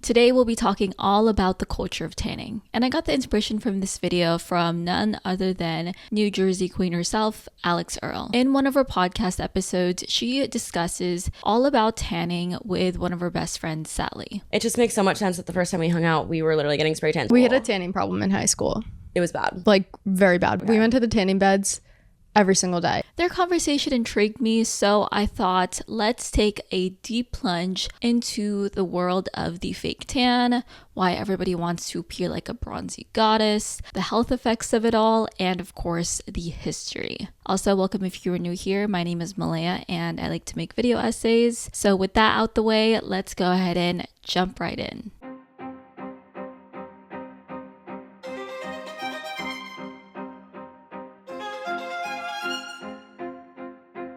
Today we'll be talking all about the culture of tanning, and I got the inspiration from this video from none other than New Jersey queen herself, Alix Earle. In one of her podcast episodes, she discusses all about tanning with one of her best friends, Sally. It just makes so much sense that the first time we hung out, we were literally getting spray tanned. We had a tanning problem in high school. It was bad. Like, very bad. Okay. We went to the tanning beds every single day. Their conversation intrigued me, so I thought, let's take a deep plunge into the world of the fake tan, why everybody wants to appear like a bronzy goddess, the health effects of it all, and of course, the history. Also, welcome if you are new here. My name is Malaya, and I like to make video essays. So with that out the way, let's go ahead and jump right in.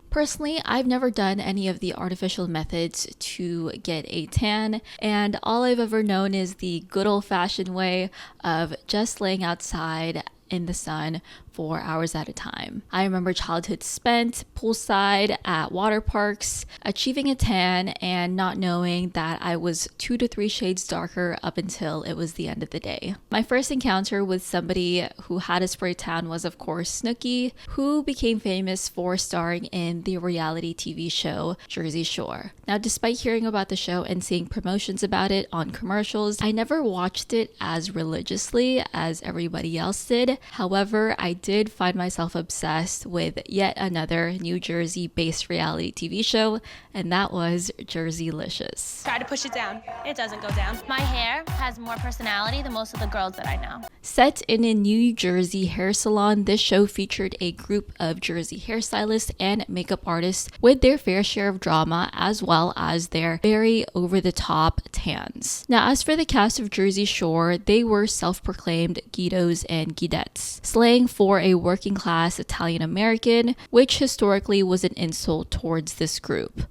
Personally, I've never done any of the artificial methods to get a tan, and all I've ever known is the good old-fashioned way of just laying outside in the sun for hours at a time. I remember childhood spent poolside at water parks, achieving a tan and not knowing that I was 2 to 3 shades darker up until it was the end of the day. My first encounter with somebody who had a spray tan was of course Snooki, who became famous for starring in the reality TV show Jersey Shore. Now, despite hearing about the show and seeing promotions about it on commercials, I never watched it as religiously as everybody else did. However, I did find myself obsessed with yet another New Jersey-based reality TV show, and that was Jerseylicious. Try to push it down. It doesn't go down. My hair has more personality than most of the girls that I know. Set in a New Jersey hair salon, this show featured a group of Jersey hairstylists and makeup artists with their fair share of drama as well as their very over-the-top tans. Now, as for the cast of Jersey Shore, they were self-proclaimed Guidos and Guidettes, slang for a working-class Italian-American, which historically was an insult towards this group.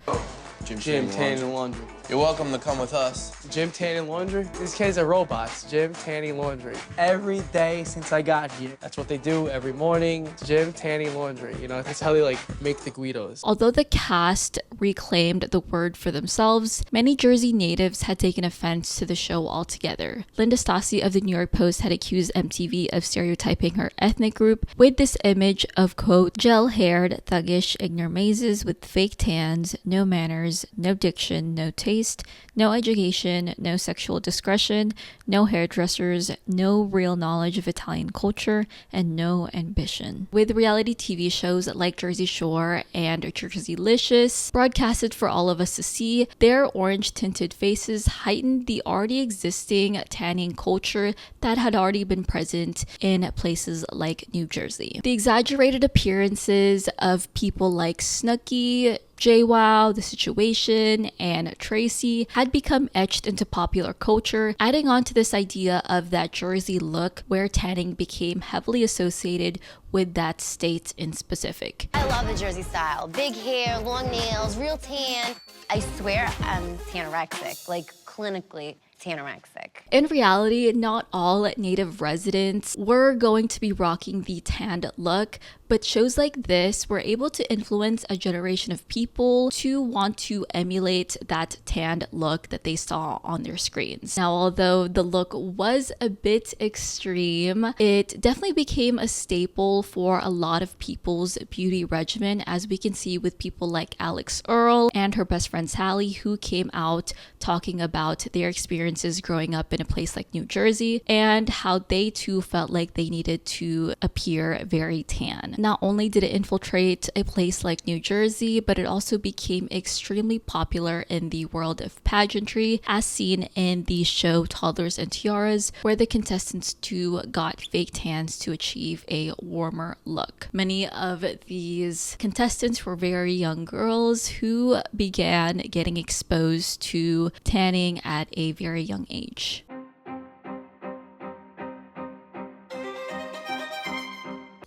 Gym, tanning, and laundry. You're welcome to come with us. Gym, tanning, laundry? These kids are robots. Gym, tanning, laundry. Every day since I got here. That's what they do every morning. Gym, tanning, laundry. You know, that's how they make the Guidos. Although the cast reclaimed the word for themselves, many Jersey natives had taken offense to the show altogether. Linda Stassi of the New York Post had accused MTV of stereotyping her ethnic group with this image of, quote, gel-haired, thuggish ignoramazes with fake tans, no manners, no diction, no taste, no education, no sexual discretion, no hairdressers, no real knowledge of Italian culture, and no ambition. With reality TV shows like Jersey Shore and Jerseylicious broadcasted for all of us to see, their orange-tinted faces heightened the already existing tanning culture that had already been present in places like New Jersey. The exaggerated appearances of people like Snooki, JWoww, The Situation, and Tracy had become etched into popular culture, adding on to this idea of that Jersey look where tanning became heavily associated with that state in specific. I love the Jersey style. Big hair, long nails, real tan. I swear I'm tanorexic, like clinically tanorexic. In reality, not all native residents were going to be rocking the tanned look, but shows like this were able to influence a generation of people to want to emulate that tanned look that they saw on their screens. Now, although the look was a bit extreme, it definitely became a staple for a lot of people's beauty regimen, as we can see with people like Alix Earle and her best friend Sally, who came out talking about their experiences growing up in a place like New Jersey and how they too felt like they needed to appear very tan. Not only did it infiltrate a place like New Jersey, but it also became extremely popular in the world of pageantry, as seen in the show Toddlers and Tiaras, where the contestants too got fake tans to achieve a warmer look. Many of these contestants were very young girls who began getting exposed to tanning at a very young age.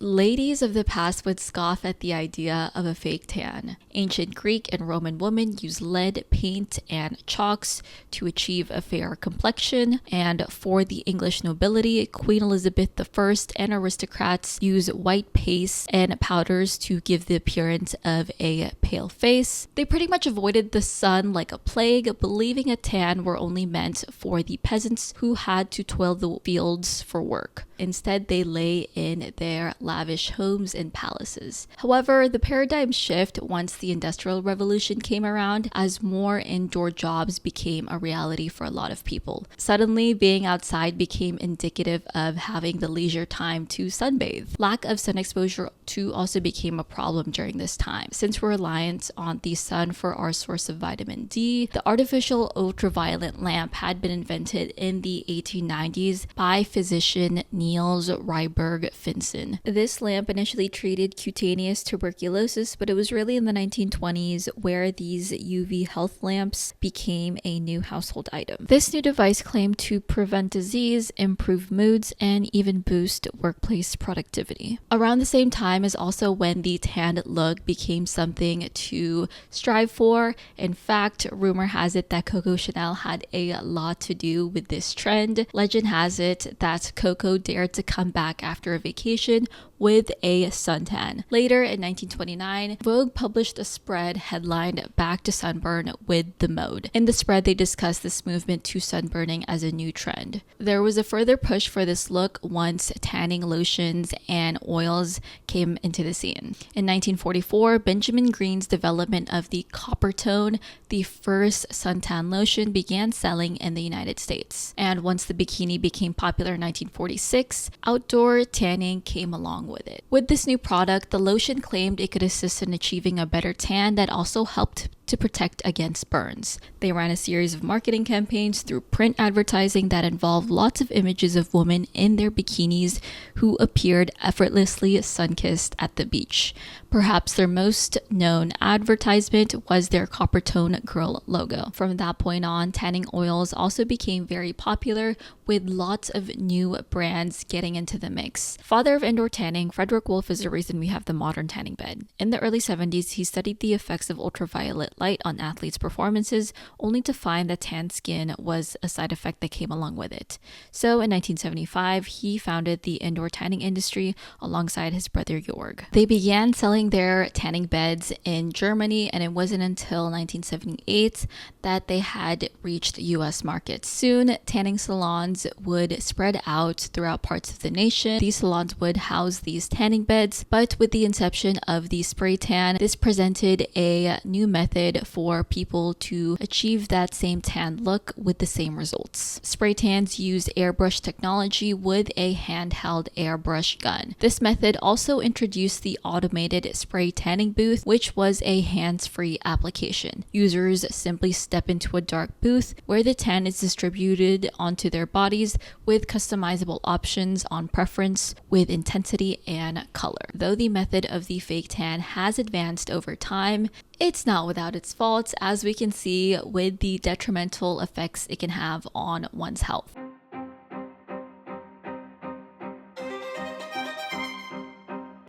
Ladies of the past would scoff at the idea of a fake tan, Ancient Greek and Roman women used lead, paint, and chalks to achieve a fair complexion. And for the English nobility, Queen Elizabeth I and aristocrats used white paste and powders to give the appearance of a pale face. They pretty much avoided the sun like a plague, believing a tan were only meant for the peasants who had to toil the fields for work. Instead, they lay in their lavish homes and palaces. However, the paradigm shift once the Industrial Revolution came around, as more indoor jobs became a reality for a lot of people. Suddenly, being outside became indicative of having the leisure time to sunbathe. Lack of sun exposure too also became a problem during this time. Since we're reliant on the sun for our source of vitamin D, the artificial ultraviolet lamp had been invented in the 1890s by physician Niels Ryberg Finsen. This lamp initially treated cutaneous tuberculosis, but it was really in the 1920s where these UV health lamps became a new household item. This new device claimed to prevent disease, improve moods, and even boost workplace productivity. Around the same time is also when the tanned look became something to strive for. In fact, rumor has it that Coco Chanel had a lot to do with this trend. Legend has it that Coco dared to come back after a vacation with a suntan. Later in 1929, Vogue published a spread headlined "Back to Sunburn with the Mode." In the spread, they discussed this movement to sunburning as a new trend. There was a further push for this look once tanning lotions and oils came into the scene. In 1944, Benjamin Green's development of the copper tone, the first suntan lotion, began selling in the United States. And once the bikini became popular in 1946, outdoor tanning came along with it. With this new product, the lotion claimed it could assist in achieving a better tan that also helped to protect against burns. They ran a series of marketing campaigns through print advertising that involved lots of images of women in their bikinis who appeared effortlessly sun-kissed at the beach. Perhaps their most known advertisement was their copper tone girl logo. From that point on, tanning oils also became very popular, with lots of new brands getting into the mix. Father of indoor tanning, Frederick Wolff is the reason we have the modern tanning bed. In the early 70s, he studied the effects of ultraviolet light on athletes' performances, only to find that tan skin was a side effect that came along with it. So in 1975, he founded the indoor tanning industry alongside his brother Jorg. They began selling their tanning beds in Germany, and it wasn't until 1978 that they had reached the US market. Soon, tanning salons would spread out throughout parts of the nation. These salons would house these tanning beds, but with the inception of the spray tan, this presented a new method for people to achieve that same tan look with the same results. Spray tans used airbrush technology with a handheld airbrush gun. This method also introduced the automated spray tanning booth, which was a hands-free application. Users simply step into a dark booth where the tan is distributed onto their bodies with customizable options on preference with intensity and color. Though the method of the fake tan has advanced over time, it's not without its faults, as we can see with the detrimental effects it can have on one's health.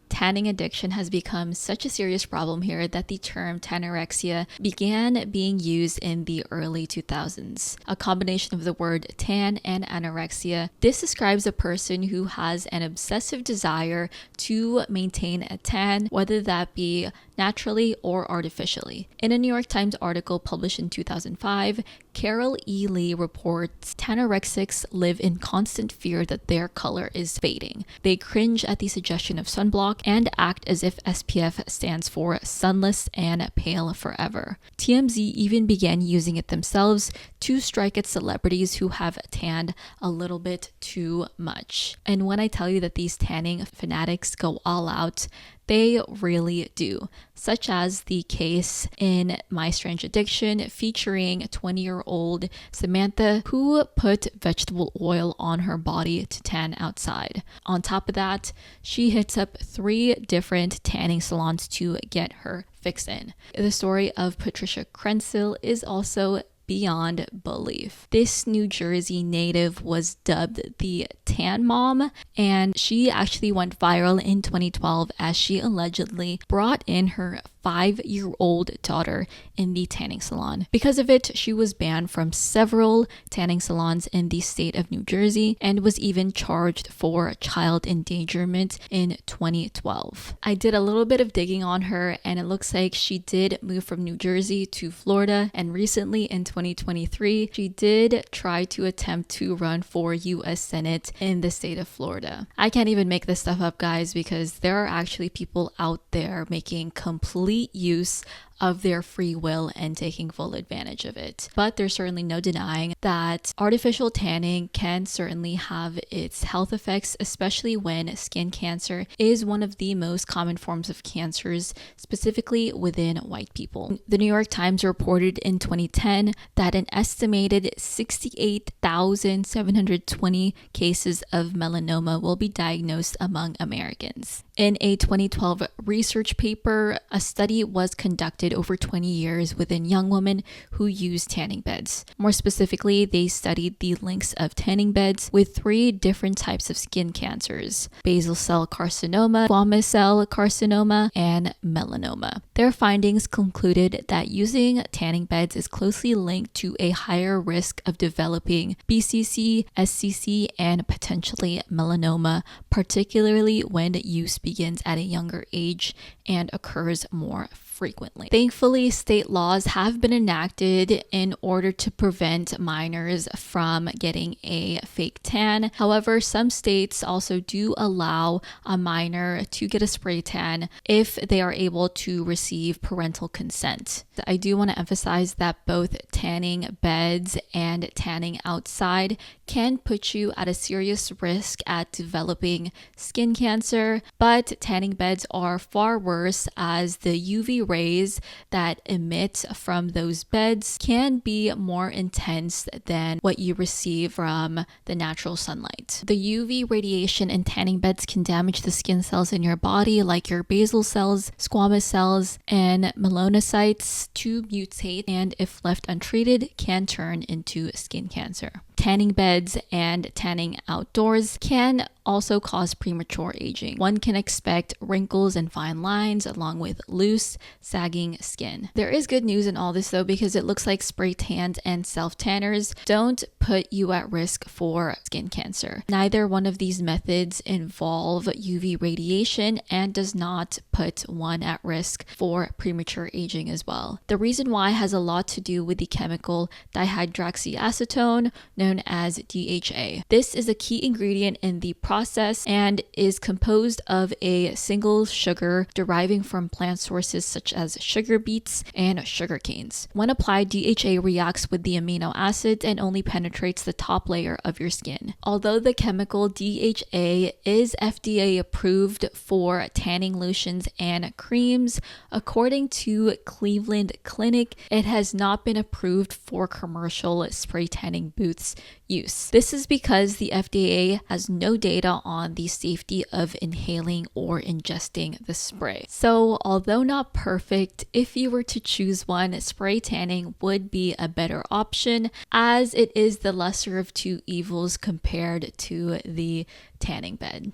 Tanning addiction has become such a serious problem here that the term tanorexia began being used in the early 2000s. A combination of the word tan and anorexia. This describes a person who has an obsessive desire to maintain a tan, whether that be naturally or artificially. In a New York Times article published in 2005, Carol E. Lee reports tanorexics live in constant fear that their color is fading. They cringe at the suggestion of sunblock and act as if SPF stands for sunless and pale forever. TMZ even began using it themselves to strike at celebrities who have tanned a little bit too much. And when I tell you that these tanning fanatics go all out, they really do, such as the case in My Strange Addiction featuring 20-year-old Samantha, who put vegetable oil on her body to tan outside. On top of that, she hits up 3 different tanning salons to get her fix in. The story of Patricia Krenzel is also beyond belief. This New Jersey native was dubbed the Tan Mom, and she actually went viral in 2012 as she allegedly brought in her 5-year-old daughter in the tanning salon. Because of it, she was banned from several tanning salons in the state of New Jersey and was even charged for child endangerment in 2012. I did a little bit of digging on her, and it looks like she did move from New Jersey to Florida, and recently in 2023 she did try to attempt to run for US Senate in the state of Florida. I can't even make this stuff up, guys, because there are actually people out there making complete use of their free will and taking full advantage of it. But there's certainly no denying that artificial tanning can certainly have its health effects, especially when skin cancer is one of the most common forms of cancers, specifically within white people. The New York Times reported in 2010 that an estimated 68,720 cases of melanoma will be diagnosed among Americans. In a 2012 research paper, a study was conducted over 20 years within young women who used tanning beds. More specifically, they studied the links of tanning beds with 3 different types of skin cancers: basal cell carcinoma, squamous cell carcinoma, and melanoma. Their findings concluded that using tanning beds is closely linked to a higher risk of developing BCC, SCC, and potentially melanoma, particularly when use begins at a younger age and occurs more frequently. Thankfully, state laws have been enacted in order to prevent minors from getting a fake tan. However, some states also do allow a minor to get a spray tan if they are able to receive parental consent. I do want to emphasize that both tanning beds and tanning outside can put you at a serious risk at developing skin cancer, but tanning beds are far worse as the UV rays that emit from those beds can be more intense than what you receive from the natural sunlight. The UV radiation in tanning beds can damage the skin cells in your body, like your basal cells, squamous cells, and melanocytes, to mutate, and if left untreated, can turn into skin cancer. Tanning beds and tanning outdoors can also cause premature aging. One can expect wrinkles and fine lines along with loose, sagging skin. There is good news in all this though, because it looks like spray tans and self-tanners don't put you at risk for skin cancer. Neither one of these methods involve UV radiation and does not put one at risk for premature aging as well. The reason why has a lot to do with the chemical dihydroxyacetone, known as DHA. This is a key ingredient in the process and is composed of a single sugar deriving from plant sources such as sugar beets and sugar canes. When applied, DHA reacts with the amino acids and only penetrates the top layer of your skin. Although the chemical DHA is FDA approved for tanning lotions and creams, according to Cleveland Clinic, it has not been approved for commercial spray tanning booths use. This is because the FDA has no data on the safety of inhaling or ingesting the spray. So, although not perfect, if you were to choose one, spray tanning would be a better option, as it is the lesser of two evils compared to the tanning bed.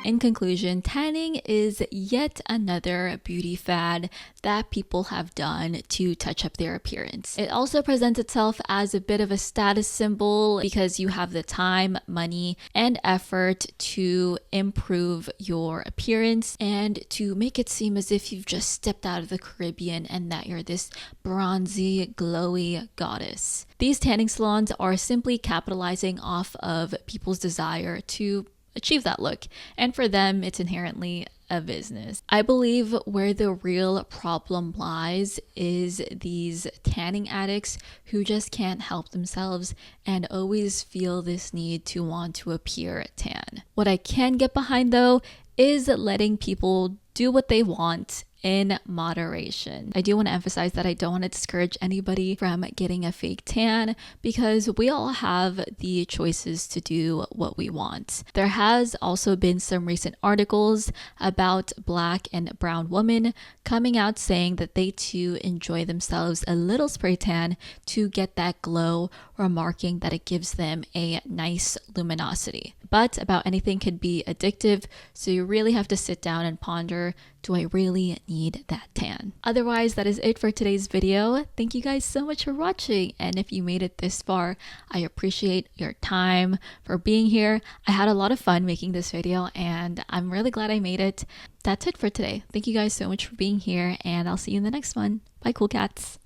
In conclusion, tanning is yet another beauty fad that people have done to touch up their appearance. It also presents itself as a bit of a status symbol because you have the time, money, and effort to improve your appearance and to make it seem as if you've just stepped out of the Caribbean and that you're this bronzy, glowy goddess. These tanning salons are simply capitalizing off of people's desire to achieve that look, and for them it's inherently a business. I believe where the real problem lies is these tanning addicts who just can't help themselves and always feel this need to want to appear tan. What I can get behind though is letting people do what they want in moderation. I do want to emphasize that I don't want to discourage anybody from getting a fake tan because we all have the choices to do what we want. There has also been some recent articles about Black and brown women coming out saying that they too enjoy themselves a little spray tan to get that glow, remarking that it gives them a nice luminosity. But about anything could be addictive, so you really have to sit down and ponder, do I really need that tan? Otherwise, that is it for today's video. Thank you guys so much for watching, and if you made it this far, I appreciate your time for being here. I had a lot of fun making this video, and I'm really glad I made it. That's it for today. Thank you guys so much for being here, and I'll see you in the next one. Bye, cool cats.